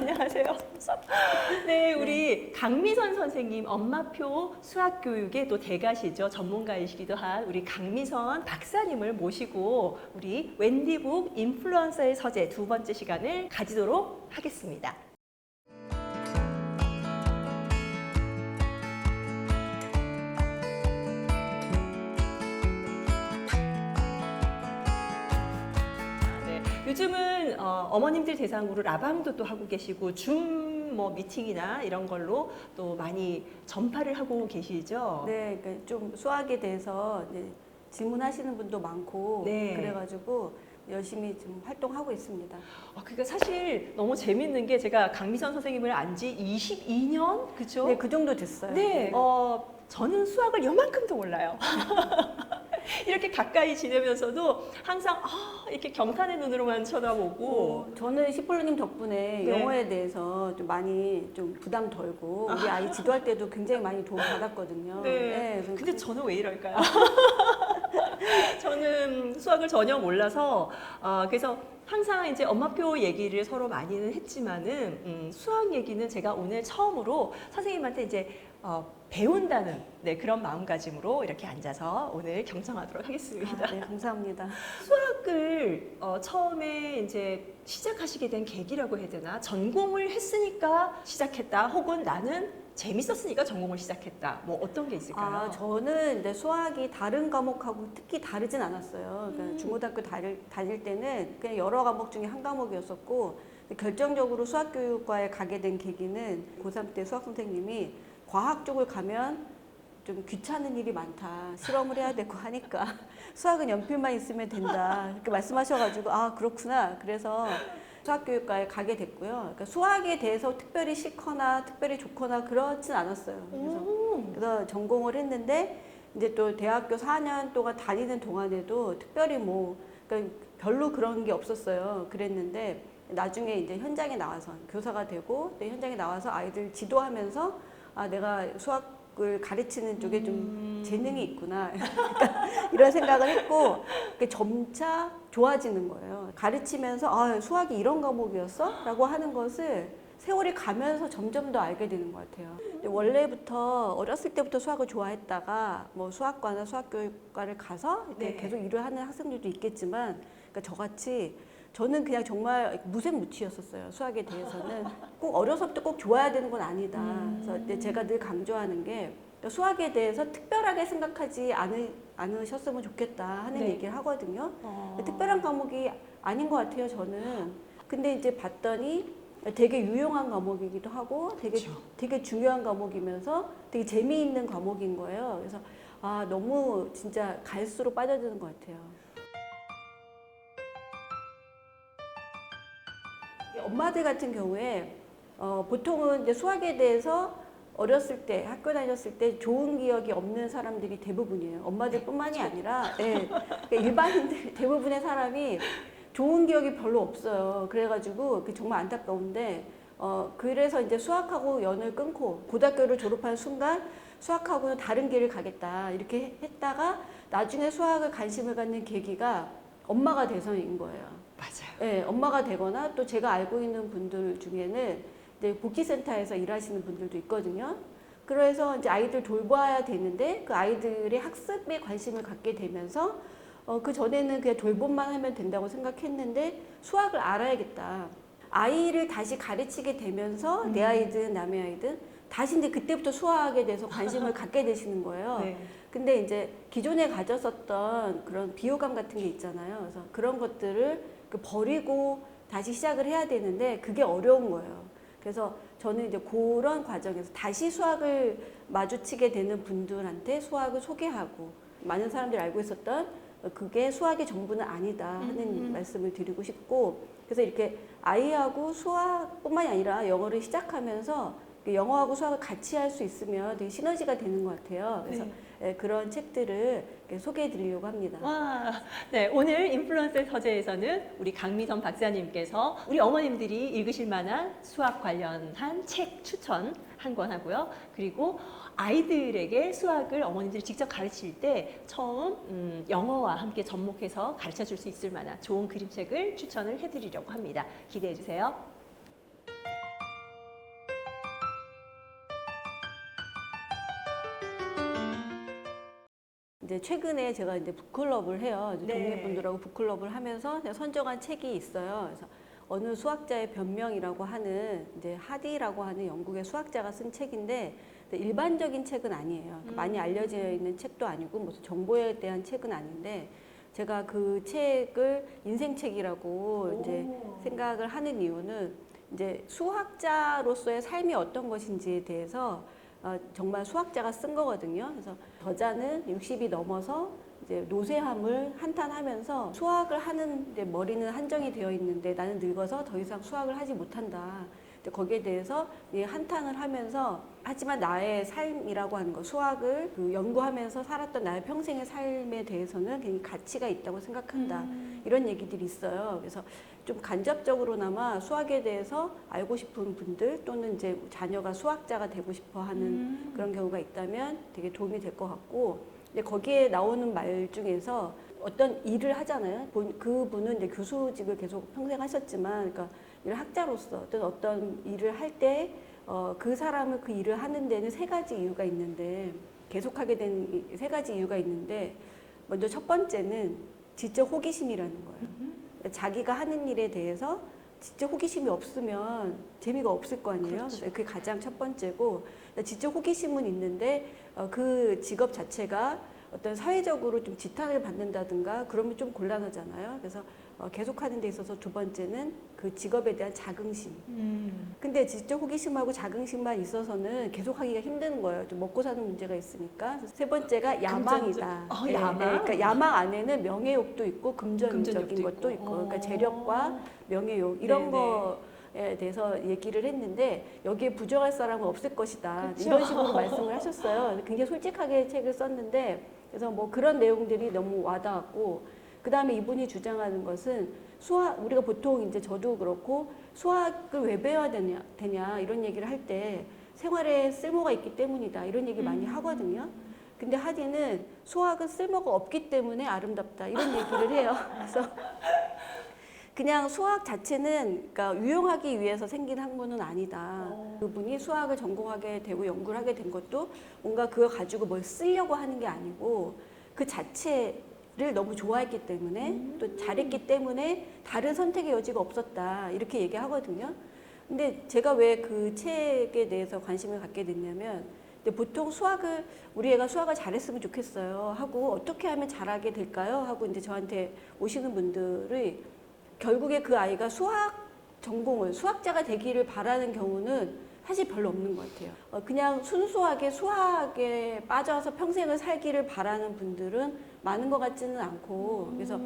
안녕하세요. 네, 우리 강미선 선생님 엄마표 수학 교육의 또 대가시죠. 전문가이시기도 한 우리 강미선 박사님을 모시고 우리 웬디북 인플루언서의 서재 두 번째 시간을 가지도록 하겠습니다. 요즘은 어머님들 대상으로 라방도 또 하고 계시고 줌 뭐 미팅이나 이런 걸로 또 많이 전파를 하고 계시죠? 네, 그러니까 좀 수학에 대해서 이제 질문하시는 분도 많고 네. 그래가지고 열심히 좀 활동하고 있습니다. 그러니까 사실 너무 재밌는 게 제가 강미선 선생님을 안 지 22년? 그죠? 네, 그 정도 됐어요. 네. 저는 수학을 요만큼도 몰라요. 이렇게 가까이 지내면서도 항상 이렇게 경탄의 눈으로만 쳐다보고 저는 시폴로님 덕분에 네. 영어에 대해서 좀 많이 좀 부담 덜고 우리 아이 지도할 때도 굉장히 많이 도움 받았거든요. 네. 그래서 근데 저는 왜 이럴까요? 저는 수학을 전혀 몰라서 그래서 항상 이제 엄마표 얘기를 서로 많이는 했지만은 수학 얘기는 제가 오늘 처음으로 선생님한테 이제 배운다는 그런 마음가짐으로 이렇게 앉아서 오늘 경청하도록 하겠습니다. 네, 감사합니다. 수학을 처음에 이제 시작하시게 된 계기라고 해야 되나? 전공을 했으니까 시작했다. 혹은 나는 재밌었으니까 전공을 시작했다. 뭐 어떤 게 있을까요? 저는 이제 수학이 다른 과목하고 특히 다르진 않았어요. 그러니까 중고등학교 다닐 때는 그냥 여러 과목 중에 한 과목이었었고 결정적으로 수학교육과에 가게 된 계기는 고3 때 수학 선생님이 과학 쪽을 가면 좀 귀찮은 일이 많다. 실험을 해야 되고 하니까 수학은 연필만 있으면 된다. 이렇게 말씀하셔가지고 그렇구나. 그래서 수학교육과에 가게 됐고요. 그러니까 수학에 대해서 특별히 싫거나 특별히 좋거나 그렇진 않았어요. 그래서 전공을 했는데 이제 또 대학교 4년 동안 다니는 동안에도 특별히 그러니까 별로 그런 게 없었어요. 그랬는데 나중에 이제 현장에 나와서 교사가 되고 또 현장에 나와서 아이들 지도하면서 내가 수학을 가르치는 쪽에 좀 재능이 있구나. 이런 생각을 했고 점차 좋아지는 거예요. 가르치면서 수학이 이런 과목이었어? 라고 하는 것을 세월이 가면서 점점 더 알게 되는 것 같아요. 원래부터 어렸을 때부터 수학을 좋아했다가 뭐 수학과나 수학교육과를 가서 이렇게 계속 일을 하는 학생들도 있겠지만 그러니까 저같이 저는 그냥 정말 무색무취였었어요. 수학에 대해서는 꼭 어려서부터 꼭 좋아야 되는 건 아니다. 그래서 제가 늘 강조하는 게 수학에 대해서 특별하게 생각하지 않으셨으면 좋겠다 하는 얘기를 하거든요. 특별한 과목이 아닌 것 같아요, 저는. 근데 이제 봤더니 되게 유용한 과목이기도 하고 되게 중요한 과목이면서 되게 재미있는 과목인 거예요. 그래서 너무 진짜 갈수록 빠져드는 것 같아요. 엄마들 같은 경우에 보통은 이제 수학에 대해서 어렸을 때 학교 다녔을 때 좋은 기억이 없는 사람들이 대부분이에요. 엄마들뿐만이 아니라 일반인들 대부분의 사람이 좋은 기억이 별로 없어요. 그래가지고 정말 안타까운데 그래서 이제 수학하고 연을 끊고 고등학교를 졸업한 순간 수학하고는 다른 길을 가겠다 이렇게 했다가 나중에 수학을 관심을 갖는 계기가 엄마가 돼서인 거예요. 맞아요. 네, 엄마가 되거나 또 제가 알고 있는 분들 중에는 이제 복지센터에서 일하시는 분들도 있거든요. 그래서 이제 아이들 돌봐야 되는데 그 아이들의 학습에 관심을 갖게 되면서 그 전에는 그냥 돌봄만 하면 된다고 생각했는데 수학을 알아야겠다. 아이를 다시 가르치게 되면서 내 아이든 남의 아이든 다시 이제 그때부터 수학에 대해서 관심을 갖게 되시는 거예요. 네. 근데 이제 기존에 가졌었던 그런 비호감 같은 게 있잖아요. 그래서 그런 것들을 버리고 다시 시작을 해야 되는데 그게 어려운 거예요. 그래서 저는 이제 그런 과정에서 다시 수학을 마주치게 되는 분들한테 수학을 소개하고 많은 사람들이 알고 있었던 그게 수학의 전부는 아니다 하는 말씀을 드리고 싶고 그래서 이렇게 아이하고 수학뿐만이 아니라 영어를 시작하면서 영어하고 수학을 같이 할 수 있으면 되게 시너지가 되는 것 같아요. 그래서 그런 책들을 소개해 드리려고 합니다. 와, 네, 오늘 인플루언서의 서재에서는 우리 강미선 박사님께서 우리 어머님들이 읽으실 만한 수학 관련한 책 추천 한 권 하고요. 그리고 아이들에게 수학을 어머님들이 직접 가르칠 때 처음 영어와 함께 접목해서 가르쳐 줄 수 있을 만한 좋은 그림책을 추천을 해드리려고 합니다. 기대해 주세요. 이제 최근에 제가 이제 북클럽을 해요. 이제 네. 동네 분들하고 북클럽을 하면서 제가 선정한 책이 있어요. 그래서 어느 수학자의 변명이라고 하는 이제 하디라고 하는 영국의 수학자가 쓴 책인데 일반적인 책은 아니에요. 많이 알려져 있는 책도 아니고 무슨 정보에 대한 책은 아닌데 제가 그 책을 인생책이라고 이제 생각을 하는 이유는 이제 수학자로서의 삶이 어떤 것인지에 대해서 정말 수학자가 쓴 거거든요. 그래서 저자는 60이 넘어서 이제 노쇠함을 한탄하면서 수학을 하는 이제 머리는 한정이 되어 있는데 나는 늙어서 더 이상 수학을 하지 못한다. 거기에 대해서 한탄을 하면서 하지만 나의 삶이라고 하는 거 수학을 연구하면서 살았던 나의 평생의 삶에 대해서는 굉장히 가치가 있다고 생각한다. 이런 얘기들이 있어요. 그래서 좀 간접적으로나마 수학에 대해서 알고 싶은 분들 또는 이제 자녀가 수학자가 되고 싶어 하는 그런 경우가 있다면 되게 도움이 될 것 같고 근데 거기에 나오는 말 중에서 어떤 일을 하잖아요. 그분은 이제 교수직을 계속 평생 하셨지만 그러니까 학자로서 어떤 일을 할 때 그 사람은 그 일을 하는 데는 세 가지 이유가 있는데 계속하게 된 세 가지 이유가 있는데 먼저 첫 번째는 지적 호기심이라는 거예요. 자기가 하는 일에 대해서 지적 호기심이 없으면 재미가 없을 거 아니에요. 그렇죠. 그게 가장 첫 번째고 지적 호기심은 있는데 그 직업 자체가 어떤 사회적으로 좀 지탄을 받는다든가 그러면 좀 곤란하잖아요. 그래서 계속하는 데 있어서 두 번째는 그 직업에 대한 자긍심. 근데 지적 호기심하고 자긍심만 있어서는 계속하기가 힘든 거예요. 좀 먹고 사는 문제가 있으니까. 세 번째가 야망이다. 야망? 그러니까 야망 안에는 명예욕도 있고 금전적인 것도 있고, 그러니까 재력과 명예욕 이런 거에 대해서 얘기를 했는데 여기에 부정할 사람은 없을 것이다. 그쵸. 이런 식으로 말씀을 하셨어요. 굉장히 솔직하게 책을 썼는데 그래서 뭐 그런 내용들이 너무 와닿았고 그 다음에 이분이 주장하는 것은 우리가 보통 이제 저도 그렇고 수학을 왜 배워야 되냐 이런 얘기를 할 때 생활에 쓸모가 있기 때문이다 이런 얘기 많이 하거든요. 근데 하디는 수학은 쓸모가 없기 때문에 아름답다 이런 얘기를 해요. 그래서 그냥 수학 자체는 그러니까 유용하기 위해서 생긴 학문은 아니다. 그분이 수학을 전공하게 되고 연구를 하게 된 것도 뭔가 그거 가지고 뭘 쓰려고 하는 게 아니고 그 자체를 너무 좋아했기 때문에 또 잘했기 때문에 다른 선택의 여지가 없었다 이렇게 얘기하거든요. 근데 제가 왜 그 책에 대해서 관심을 갖게 됐냐면 보통 수학을 우리 애가 수학을 잘했으면 좋겠어요 하고 어떻게 하면 잘하게 될까요? 하고 이제 저한테 오시는 분들이 결국에 그 아이가 수학자가 되기를 바라는 경우는 사실 별로 없는 것 같아요. 그냥 순수하게 수학에 빠져서 평생을 살기를 바라는 분들은 많은 것 같지는 않고 그래서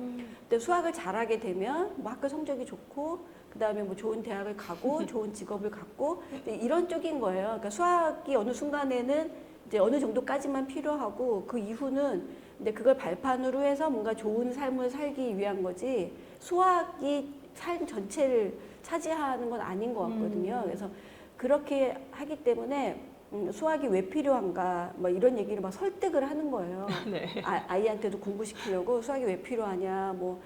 수학을 잘하게 되면 뭐 학교 성적이 좋고 그 다음에 뭐 좋은 대학을 가고 좋은 직업을 갖고 이런 쪽인 거예요. 그러니까 수학이 어느 순간에는 이제 어느 정도까지만 필요하고 그 이후는 이제 그걸 발판으로 해서 뭔가 좋은 삶을 살기 위한 거지 수학이 삶 전체를 차지하는 건 아닌 것 같거든요. 그래서 그렇게 하기 때문에 수학이 왜 필요한가 뭐 이런 얘기를 막 설득을 하는 거예요. 네. 아이한테도 공부시키려고 수학이 왜 필요하냐 뭐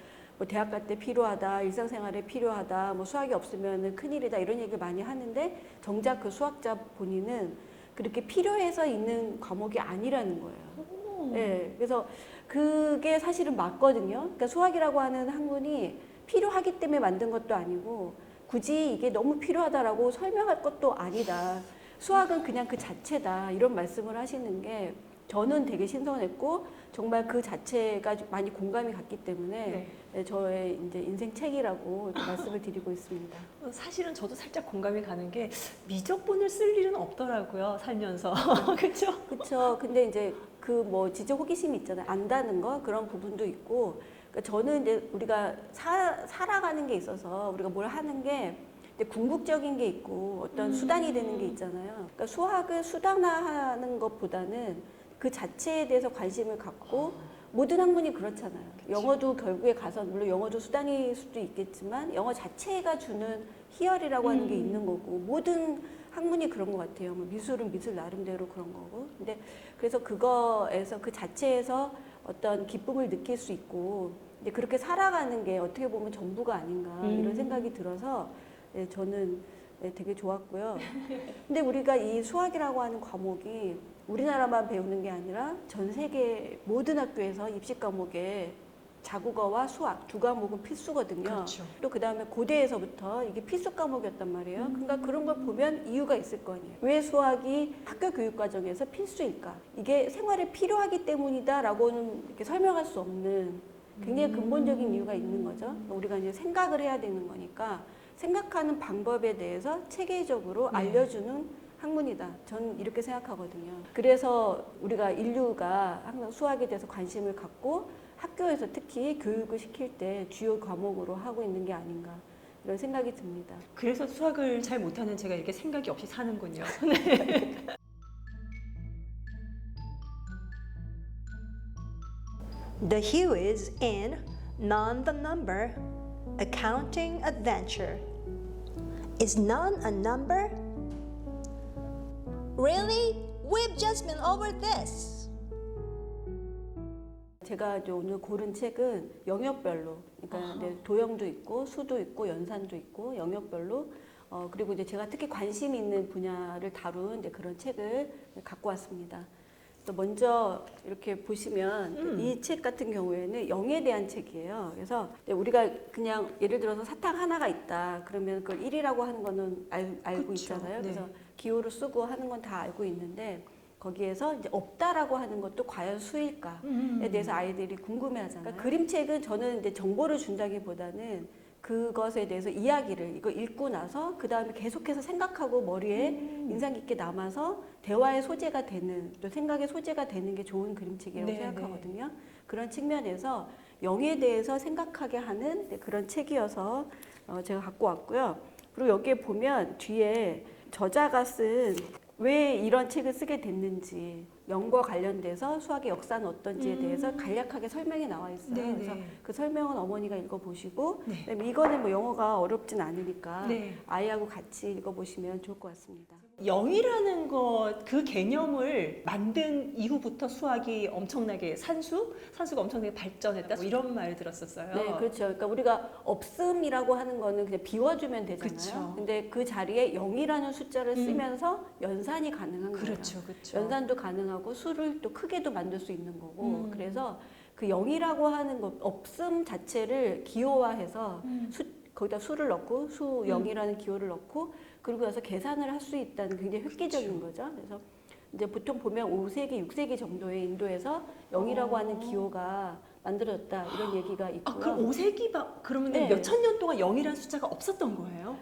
대학 갈 때 필요하다 일상생활에 필요하다 뭐 수학이 없으면 큰일이다 이런 얘기를 많이 하는데 정작 그 수학자 본인은 그렇게 필요해서 있는 과목이 아니라는 거예요. 네, 그래서 그게 사실은 맞거든요. 그러니까 수학이라고 하는 학문이 필요하기 때문에 만든 것도 아니고 굳이 이게 너무 필요하다라고 설명할 것도 아니다. 수학은 그냥 그 자체다. 이런 말씀을 하시는 게 저는 되게 신선했고 정말 그 자체가 많이 공감이 갔기 때문에 저의 이제 인생 책이라고 이렇게 말씀을 드리고 있습니다. 사실은 저도 살짝 공감이 가는 게 미적분을 쓸 일은 없더라고요 살면서. 그렇죠? 그렇죠. 근데 이제 그 뭐 지적 호기심이 있잖아요. 안다는 거 그런 부분도 있고. 그러니까 저는 이제 우리가 살아가는 게 있어서 우리가 뭘 하는 게 궁극적인 게 있고 어떤 수단이 되는 게 있잖아요. 그러니까 수학을 수단화하는 것보다는 그 자체에 대해서 관심을 갖고 모든 학문이 그렇잖아요. 영어도 결국에 가서 물론 영어도 수단일 수도 있겠지만 영어 자체가 주는 희열이라고 하는 게 있는 거고 모든 학문이 그런 것 같아요. 뭐 미술은 미술 나름대로 그런 거고. 근데 그래서 그거에서 그 자체에서 어떤 기쁨을 느낄 수 있고 근데 그렇게 살아가는 게 어떻게 보면 전부가 아닌가 이런 생각이 들어서 저는 네, 되게 좋았고요. 근데 우리가 이 수학이라고 하는 과목이 우리나라만 배우는 게 아니라 전 세계 모든 학교에서 입시 과목에 자국어와 수학 두 과목은 필수거든요. 그렇죠. 또 그다음에 고대에서부터 이게 필수 과목이었단 말이에요. 그러니까 그런 걸 보면 이유가 있을 거 아니에요. 왜 수학이 학교 교육 과정에서 필수일까? 이게 생활에 필요하기 때문이다라고는 이렇게 설명할 수 없는 굉장히 근본적인 이유가 있는 거죠. 우리가 이제 생각을 해야 되는 거니까 생각하는 방법에 대해서 체계적으로 네. 알려주는 학문이다. 저는 이렇게 생각하거든요. 그래서 우리가 인류가 항상 수학에 대해서 관심을 갖고 학교에서 특히 교육을 시킬 때 주요 과목으로 하고 있는 게 아닌가 이런 생각이 듭니다. 그래서 수학을 잘 못하는 제가 이렇게 생각이 없이 사는군요. The hue is in None the Number, Accounting Adventure. Is none a number? Really? We've just been over this. 제가 이제 오늘 고른 책은 영역별로, 그러니까 이제 도형도 있고 수도 있고 연산도 있고 영역별로 그리고 이제 제가 특히 관심 있는 분야를 다룬 이제 그런 책을 갖고 왔습니다. 또 먼저 이렇게 보시면 이 책 같은 경우에는 영에 대한 책이에요. 그래서 우리가 그냥 예를 들어서 사탕 하나가 있다 그러면 그걸 1이라고 하는 거는 알고 그쵸. 있잖아요. 네. 그래서 기호를 쓰고 하는 건 다 알고 있는데 거기에서 이제 없다라고 하는 것도 과연 수일까에 대해서 아이들이 궁금해하잖아요. 그러니까 그림책은 저는 이제 정보를 준다기보다는 그것에 대해서 이야기를 이거 읽고 나서 그 다음에 계속해서 생각하고 머리에 인상 깊게 남아서 대화의 소재가 되는 또 생각의 소재가 되는 게 좋은 그림책이라고 네, 생각하거든요. 그런 측면에서 영에 대해서 생각하게 하는 그런 책이어서 제가 갖고 왔고요. 그리고 여기에 보면 뒤에 저자가 쓴 왜 이런 책을 쓰게 됐는지 영과 관련돼서 수학의 역사는 어떤지에 대해서 간략하게 설명이 나와 있어요. 네, 그래서 네. 그 설명은 어머니가 읽어보시고 네. 그다음에 이거는 뭐 영어가 어렵진 않으니까 네. 아이하고 같이 읽어보시면 좋을 것 같습니다. 영이라는 것, 그 개념을 만든 이후부터 수학이 엄청나게 산수가 엄청나게 발전했다. 뭐 이런 말 들었었어요. 네, 그렇죠. 그러니까 우리가 없음이라고 하는 거는 그냥 비워주면 되잖아요. 그쵸. 근데 그 자리에 0이라는 숫자를 쓰면서 연산이 가능한 거예요. 그렇죠, 그렇죠. 연산도 가능하고 수를 또 크게도 만들 수 있는 거고 그래서 그 0이라고 하는 것 없음 자체를 기호화해서 거기다 수를 넣고 수 0이라는 기호를 넣고 그리고 나서 계산을 할 수 있다는 굉장히 획기적인 거죠. 그래서 이제 보통 보면 5세기, 6세기 정도에 인도에서 0이라고 하는 기호가 만들어졌다 이런 얘기가 있고요. 아, 그럼 5세기 그러면 네. 몇천 년 동안 0이라는 숫자가 없었던 거예요?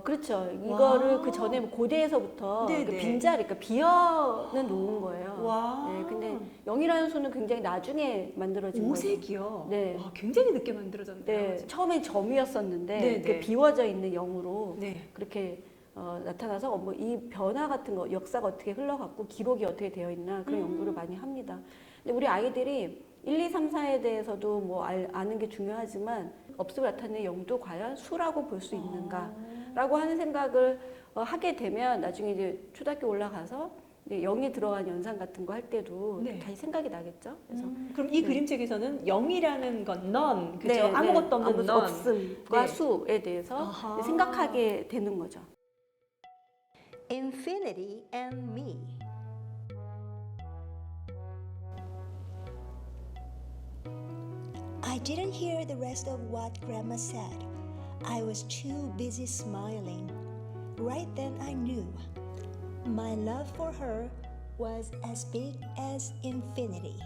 그렇죠. 이거를 와. 그 전에 고대에서부터 네, 그 네. 빈자리, 그러니까 비어는 놓은 거예요. 와. 네, 근데 0이라는 수는 굉장히 나중에 만들어진 거죠. 5세기요? 네. 와, 굉장히 늦게 만들어졌네요. 네, 처음엔 점이었었는데 네, 이렇게 네. 비워져 있는 0으로 네. 그렇게 나타나서 뭐 이 변화 같은 거, 역사가 어떻게 흘러갔고 기록이 어떻게 되어 있나 그런 연구를 많이 합니다. 근데 우리 아이들이 1, 2, 3, 4에 대해서도 뭐 아는 게 중요하지만 없음을 나타내는 0도 과연 수라고 볼 수 있는가라고 하는 생각을 하게 되면 나중에 이제 초등학교 올라가서 이제 0이 들어간 연산 같은 거 할 때도 네. 다시 생각이 나겠죠. 그래서 그럼 이 그림책에서는 0이라는 건 none, 그죠? 네, 아무것도 없는 아무것도 none. 없음과 네. 수에 대해서 아하. 생각하게 되는 거죠. Infinity and Me. I didn't hear the rest of what Grandma said. I was too busy smiling. Right then I knew. My love for her was as big as infinity.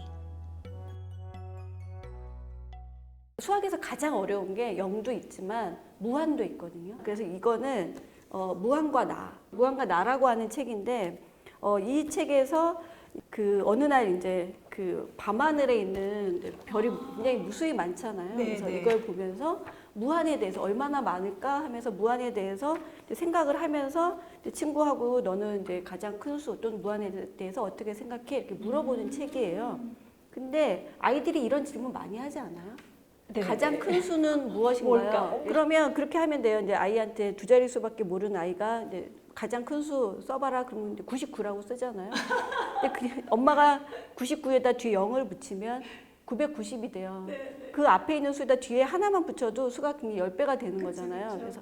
수학에서 가장 어려운 게 0도 있지만 무한도 있거든요. 그래서 이거는 무한과 나라고 하는 책인데 이 책에서 그 어느 날 이제 그 밤하늘에 있는 이제 별이 굉장히 무수히 많잖아요. 네, 그래서 네. 이걸 보면서 무한에 대해서 얼마나 많을까 하면서 무한에 대해서 이제 생각을 하면서 이제 친구하고 너는 이제 가장 큰 수 또는 무한에 대해서 어떻게 생각해 이렇게 물어보는 책이에요. 근데 아이들이 이런 질문 많이 하지 않아요? 네, 가장 네. 큰 수는 무엇인가요? 뭘까? 그러면 그렇게 하면 돼요. 이제 아이한테 두 자릿수밖에 모르는 아이가 이제 가장 큰 수 써봐라 그러면 이제 99라고 쓰잖아요. 근데 엄마가 99에다 뒤에 0을 붙이면 990이 돼요. 그 앞에 있는 수에다 뒤에 하나만 붙여도 수가 굉장히 10배가 되는 거잖아요. 그래서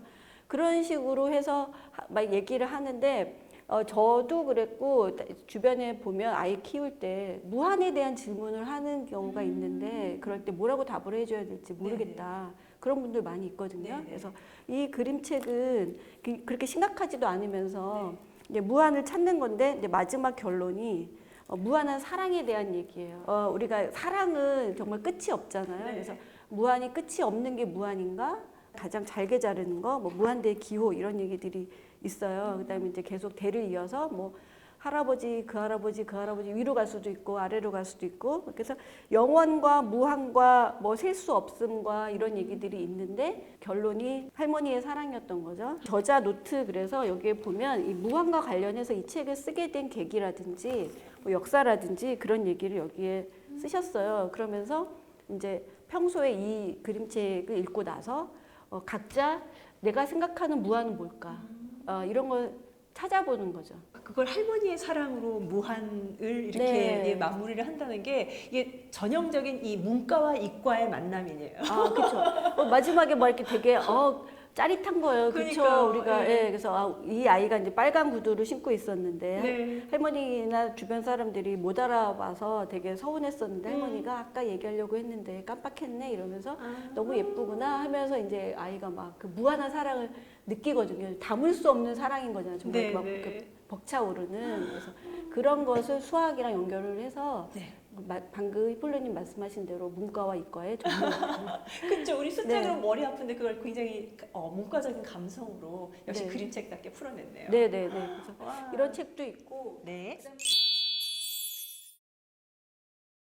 그런 식으로 해서 막 얘기를 하는데 저도 그랬고 주변에 보면 아이 키울 때 무한에 대한 질문을 하는 경우가 있는데 그럴 때 뭐라고 답을 해줘야 될지 모르겠다. 그런 분들 많이 있거든요. 네네. 그래서 이 그림책은 그렇게 심각하지도 않으면서 이제 무한을 찾는 건데 이제 마지막 결론이 무한한 사랑에 대한 얘기예요. 우리가 사랑은 정말 끝이 없잖아요. 네. 그래서 무한이 끝이 없는 게 무한인가? 가장 잘게 자르는 거, 뭐 무한대의 기호 이런 얘기들이 있어요. 그다음에 이제 계속 대를 이어서 뭐 할아버지, 그 할아버지, 그 할아버지 위로 갈 수도 있고 아래로 갈 수도 있고 그래서 영원과 무한과 뭐 셀 수 없음과 이런 얘기들이 있는데 결론이 할머니의 사랑이었던 거죠. 저자 노트 그래서 여기에 보면 이 무한과 관련해서 이 책을 쓰게 된 계기라든지 뭐 역사라든지 그런 얘기를 여기에 쓰셨어요. 그러면서 이제 평소에 이 그림책을 읽고 나서 각자 내가 생각하는 무한은 뭘까 이런 걸 찾아보는 거죠. 그걸 할머니의 사랑으로 무한을 이렇게 네. 예, 마무리를 한다는 게 이게 전형적인 이 문과와 이과의 만남이네요. 아, 그렇죠. 마지막에 막 이렇게 되게 짜릿한 거예요. 그렇죠. 그러니까요. 우리가 네. 그래서 이 아이가 이제 빨간 구두를 신고 있었는데 네. 할머니나 주변 사람들이 못 알아봐서 되게 서운했었는데 음. 할머니가 아까 얘기하려고 했는데 깜빡했네 이러면서 아. 너무 예쁘구나 하면서 이제 아이가 막 그 무한한 사랑을 느끼거든요. 담을 수 없는 사랑인 거잖아요. 정말 네, 막 네. 이렇게 벅차오르는. 그래서 그런 것을 수학이랑 연결을 해서 네. 방금 히폴로님 말씀하신 대로 문과와 이과의 전문. 그렇죠. 우리 수학으로 네. 머리 아픈데 그걸 굉장히 문과적인 감성으로 역시 네. 그림책답게 풀어냈네요. 네네네. 그래서 와. 이런 책도 있고. 네. 그다음에